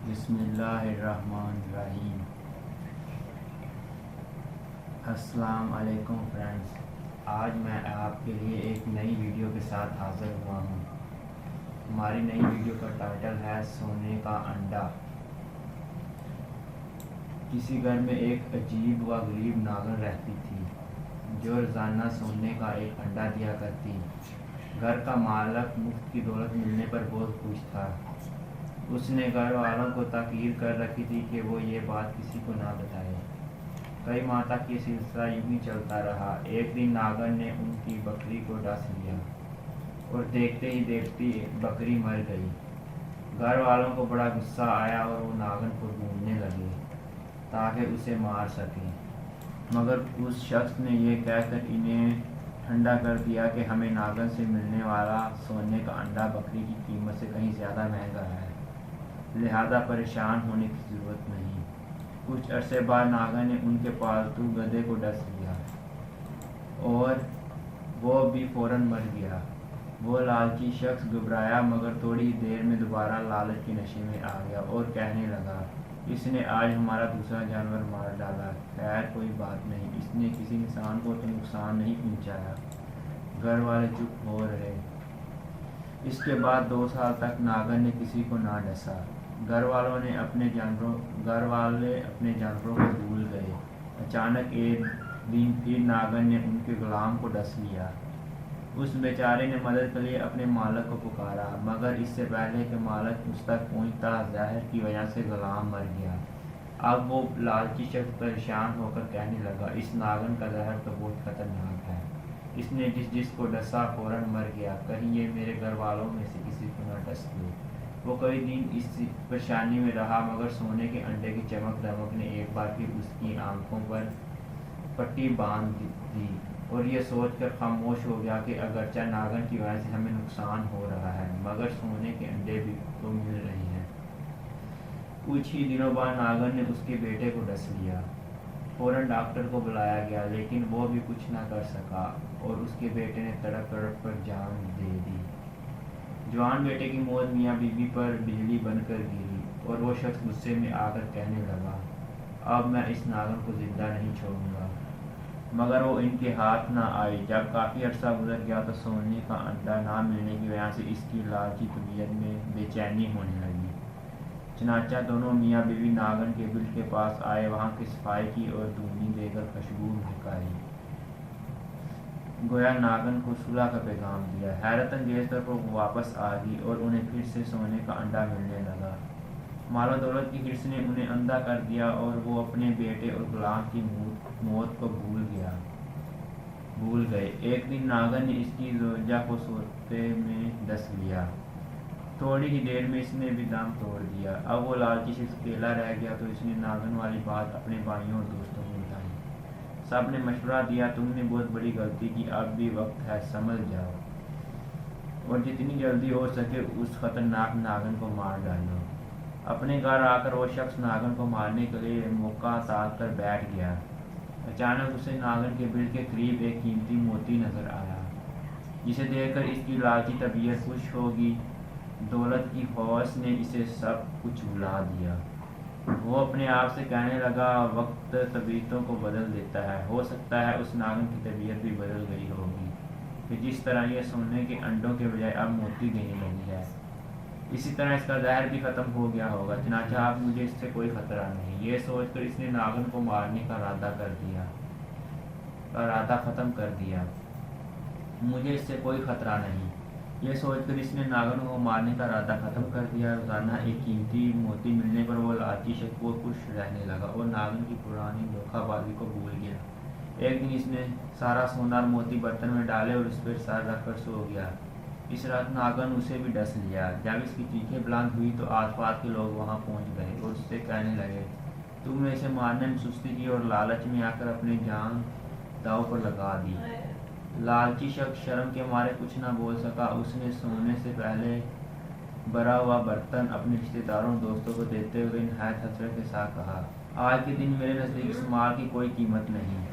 بسم اللہ الرحمن الرحیم۔ السلام علیکم فرینڈز، آج میں آپ کے لیے ایک نئی ویڈیو کے ساتھ حاضر ہوا ہوں۔ ہماری نئی ویڈیو کا ٹائٹل ہے سونے کا انڈا۔ کسی گھر میں ایک عجیب و غریب ناگن رہتی تھی جو روزانہ سونے کا ایک انڈا دیا کرتی۔ گھر کا مالک مفت کی دولت ملنے پر بہت خوش تھا۔ اس نے گھر والوں کو تاکید کر رکھی تھی کہ وہ یہ بات کسی کو نہ بتائے۔ کئی ماہ تک یہ سلسلہ یوں ہی چلتا رہا۔ ایک دن ناگن نے ان کی بکری کو ڈس لیا اور دیکھتے ہی دیکھتی بکری مر گئی۔ گھر والوں کو بڑا غصہ آیا اور وہ ناگن کو ڈھونڈنے لگے تاکہ اسے مار سکیں، مگر اس شخص نے یہ کہہ کر انہیں ٹھنڈا کر دیا کہ ہمیں ناگن سے ملنے والا سونے کا انڈا بکری کی قیمت سے کہیں زیادہ مہنگا ہے، لہذا پریشان ہونے کی ضرورت نہیں۔ کچھ عرصے بعد ناگن نے ان کے پالتو گدھے کو ڈس لیا اور وہ بھی فوراً مر گیا۔ وہ لالچی شخص گھبرایا مگر تھوڑی دیر میں دوبارہ لالچ کے نشے میں آ گیا اور کہنے لگا، اس نے آج ہمارا دوسرا جانور مار ڈالا، خیر کوئی بات نہیں، اس نے کسی انسان کو تو نقصان نہیں پہنچایا۔ گھر والے چپ ہو رہے۔ اس کے بعد 2 سال تک ناگن نے کسی کو نہ ڈسا۔ گھر والے اپنے جانوروں کو بھول گئے۔ اچانک ایک دن پھر ناگن نے ان کے غلام کو ڈس لیا۔ اس بیچارے نے مدد کے لیے اپنے مالک کو پکارا، مگر اس سے پہلے کہ مالک اس تک پہنچتا زہر کی وجہ سے غلام مر گیا۔ اب وہ لالچی شخص پریشان ہو کر کہنے لگا، اس ناگن کا زہر تو بہت خطرناک ہے، اس نے جس کو ڈسا فوراً مر گیا، کہیں یہ میرے گھر والوں میں سے کسی کو نہ ڈس دے۔ وہ کئی دن اس پریشانی میں رہا مگر سونے کے انڈے کی چمک دمک نے ایک بار پھر اس کی آنکھوں پر پٹی باندھ دی اور یہ سوچ کر خاموش ہو گیا کہ اگرچہ ناگن کی وجہ سے ہمیں نقصان ہو رہا ہے مگر سونے کے انڈے بھی تو مل رہے ہیں۔ کچھ ہی دنوں بعد ناگن نے اس کے بیٹے کو ڈس لیا۔ فوراً ڈاکٹر کو بلایا گیا لیکن وہ بھی کچھ نہ کر سکا اور اس کے بیٹے نے تڑپ تڑپ کر جان دے دی۔ جوان بیٹے کی موت میاں بی بی پر بجلی بن کر گری اور وہ شخص غصے میں آ کر کہنے لگا، اب میں اس ناگن کو زندہ نہیں چھوڑوں گا، مگر وہ ان کے ہاتھ نہ آئی۔ جب کافی عرصہ گزر گیا تو سونے کا انڈا نہ ملنے کی وجہ سے اس کی لالچی طبیعت میں بے چینی ہونے لگی۔ چنانچہ دونوں میاں بیوی ناگن کے بل کے پاس آئے، وہاں کی صفائی کی اور دھونی دے کر خوشبو مہکائی، گویا ناگن کو صلح کا پیغام دیا۔ حیرت انگیز طور پر وہ واپس آ گئی اور انہیں پھر سے سونے کا انڈا ملنے لگا۔ مال و دولت کی حرص نے انہیں اندھا کر دیا اور وہ اپنے بیٹے اور غلام کی موت کو بھول گئے۔ ایک دن ناگن نے اس کی زوجہ کو سوتے میں ڈس لیا۔ تھوڑی ہی دیر میں اس نے بھی دم توڑ دیا۔ اب وہ لالچی شخص اکیلا رہ گیا تو اس نے ناگن والی بات اپنے بھائیوں اور دوستوں کو بتائی۔ سب نے مشورہ دیا، تم نے بہت بڑی غلطی کی، اب بھی وقت ہے، سنبھل جاؤ اور جتنی جلدی ہو سکے اس خطرناک ناگن کو مار ڈالو۔ اپنے گھر آ کر وہ شخص ناگن کو مارنے کے لیے موقع تاک کر بیٹھ گیا۔ اچانک اسے ناگن کے بل کے قریب ایک قیمتی موتی نظر آیا، جسے دیکھ کر اس کی لالچی طبیعت خوش ہوگی۔ دولت کی ہوس نے اسے سب کچھ بھلا دیا۔ وہ اپنے آپ سے کہنے لگا، وقت طبیعتوں کو بدل دیتا ہے، ہو سکتا ہے اس ناگن کی طبیعت بھی بدل گئی ہوگی کہ جس طرح یہ سونے کے انڈوں کے بجائے اب موتی دینے لگی ہے، اسی طرح اس کا زہر بھی ختم ہو گیا ہوگا، چنانچہ اب مجھے اس سے کوئی خطرہ نہیں۔ یہ سوچ کر اس نے ناگن کو مارنے کا ارادہ ختم کر دیا۔ مجھے اس سے کوئی خطرہ نہیں، یہ سوچ کر اس نے ناگن کو مارنے کا ارادہ ختم کر دیا۔ روزانہ ایک قیمتی موتی ملنے پر وہ لالچی شخص کو خوش رہنے لگا اور ناگن کی پرانی دھوکہ بازی کو بھول گیا۔ ایک دن اس نے سارا سونا اور موتی برتن میں ڈالے اور اس پر سر رکھ کر سو گیا۔ اس رات ناگن اسے بھی ڈس لیا۔ جب اس کی چیخیں بلند ہوئی تو آس پاس کے لوگ وہاں پہنچ گئے اور اس سے کہنے لگے، تم نے اسے مارنے میں سستی کی اور لالچ میں آ کر اپنی جان داؤ پر لگا دی۔ لالچی شخص شرم کے مارے کچھ نہ بول سکا۔ اس نے سونے سے پہلے بھرا ہوا برتن اپنے رشتہ داروں اور دوستوں کو دیتے ہوئے نہایت حسرت کے ساتھ کہا، آج کے دن میرے نزدیک اس مال کی کوئی قیمت نہیں،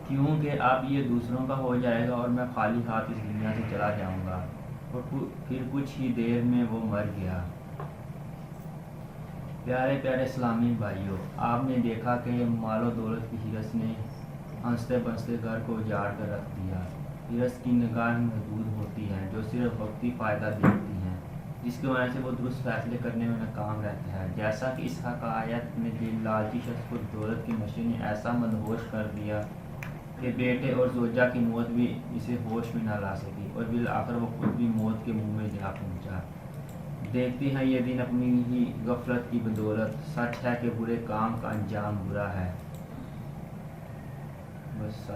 کیونکہ اب یہ دوسروں کا ہو جائے گا اور میں خالی ہاتھ اس دنیا سے چلا جاؤں گا۔ اور پھر کچھ ہی دیر میں وہ مر گیا۔ پیارے پیارے اسلامی بھائیوں، آپ نے دیکھا کہ مال و دولت کی حرص نے ہنستے بنستے گھر کو اجاڑ کر رکھ دیا۔ حرص کی نگاہ محدود ہوتی ہے جو صرف وقتی فائدہ دیکھتی ہیں، جس کی وجہ سے وہ درست فیصلے کرنے میں ناکام رہتا ہے۔ جیسا کہ اس حکایت میں لالچی شخص کو دولت کی نشے نے ایسا مدہوش کر دیا کہ بیٹے اور زوجہ کی موت بھی اسے ہوش میں نہ لا سکی اور بالآخر وہ خود بھی موت کے منہ میں جا پہنچا۔ دیکھتی ہیں یہ دن اپنی ہی غفلت کی بدولت، سچ ہے کہ برے کام کا انجام برا ہے۔ بس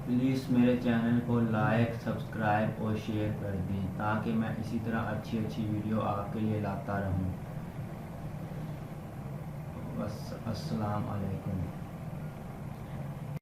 پلیز میرے چینل کو لائک، سبسکرائب اور شیئر کر دیں تاکہ میں اسی طرح اچھی ویڈیو آپ کے لیے لاتا رہوں۔ بس السلام علیکم۔